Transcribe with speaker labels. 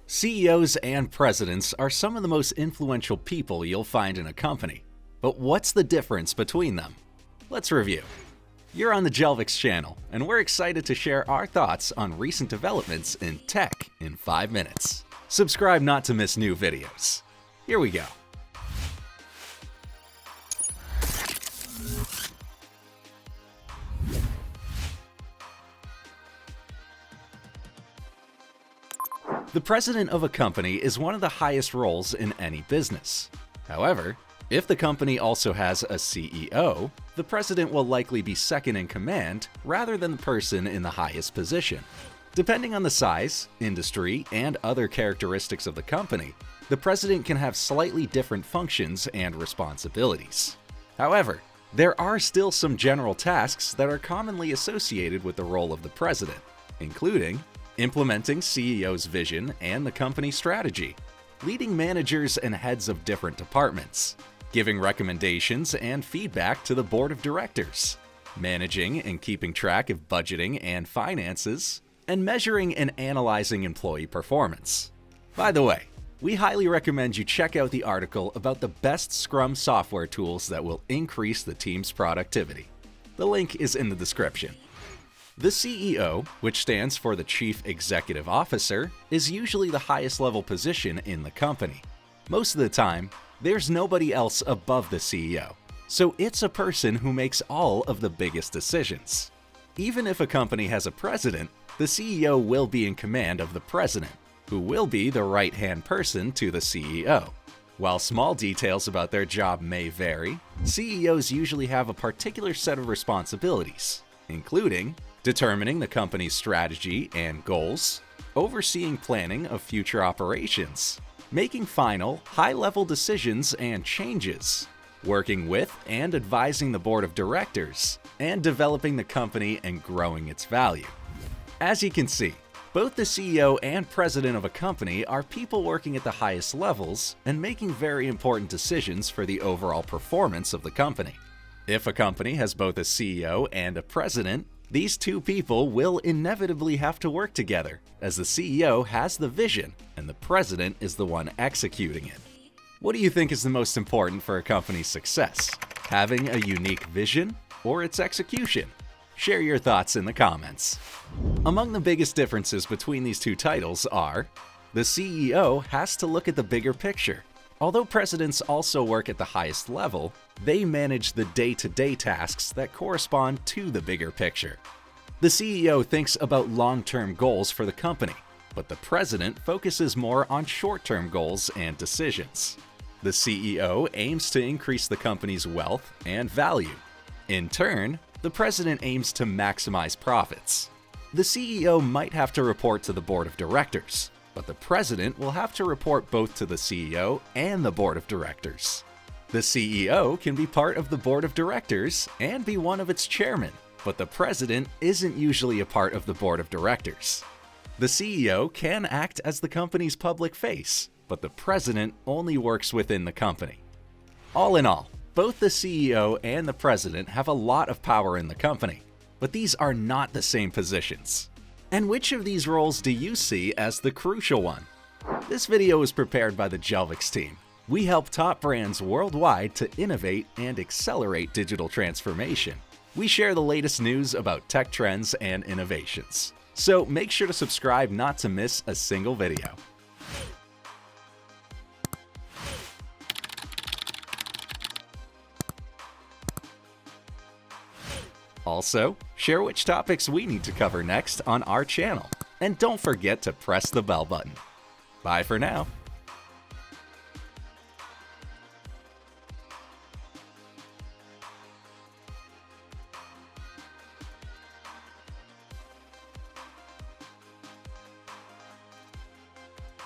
Speaker 1: CEOs and presidents are some of the most influential people you'll find in a company. But what's the difference between them? Let's review. You're on the Jelvix channel, and we're excited to share our thoughts on recent developments in tech in 5 minutes. Subscribe not to miss new videos. Here we go. The president of a company is one of the highest roles in any business. However, if the company also has a CEO, the president will likely be second in command rather than the person in the highest position. Depending on the size, industry, and other characteristics of the company, the president can have slightly different functions and responsibilities. However, there are still some general tasks that are commonly associated with the role of the president, including implementing CEO's vision and the company strategy, leading managers and heads of different departments, giving recommendations and feedback to the board of directors, managing and keeping track of budgeting and finances, and measuring and analyzing employee performance. By the way, we highly recommend you check out the article about the best Scrum software tools that will increase the team's productivity. The link is in the description. The CEO, which stands for the Chief Executive Officer, is usually the highest level position in the company. Most of the time, there's nobody else above the CEO, so it's a person who makes all of the biggest decisions. Even if a company has a president, the CEO will be in command of the president, who will be the right-hand person to the CEO. While small details about their job may vary, CEOs usually have a particular set of responsibilities, including determining the company's strategy and goals, overseeing planning of future operations, making final, high-level decisions and changes, working with and advising the board of directors, and developing the company and growing its value. As you can see, both the CEO and president of a company are people working at the highest levels and making very important decisions for the overall performance of the company. If a company has both a CEO and a president, these two people will inevitably have to work together, as the CEO has the vision and the president is the one executing it. What do you think is the most important for a company's success? Having a unique vision or its execution? Share your thoughts in the comments. Among the biggest differences between these two titles are, the CEO has to look at the bigger picture. Although presidents also work at the highest level, they manage the day-to-day tasks that correspond to the bigger picture. The CEO thinks about long-term goals for the company, but the president focuses more on short-term goals and decisions. The CEO aims to increase the company's wealth and value. In turn, the president aims to maximize profits. The CEO might have to report to the board of directors, but the president will have to report both to the CEO and the board of directors. The CEO can be part of the board of directors and be one of its chairmen, but the president isn't usually a part of the board of directors. The CEO can act as the company's public face, but the president only works within the company. All in all, both the CEO and the president have a lot of power in the company, but these are not the same positions. And which of these roles do you see as the crucial one? This video was prepared by the Jelvix team. We help top brands worldwide to innovate and accelerate digital transformation. We share the latest news about tech trends and innovations. So make sure to subscribe not to miss a single video. Also, share which topics we need to cover next on our channel. And don't forget to press the bell button. Bye for now.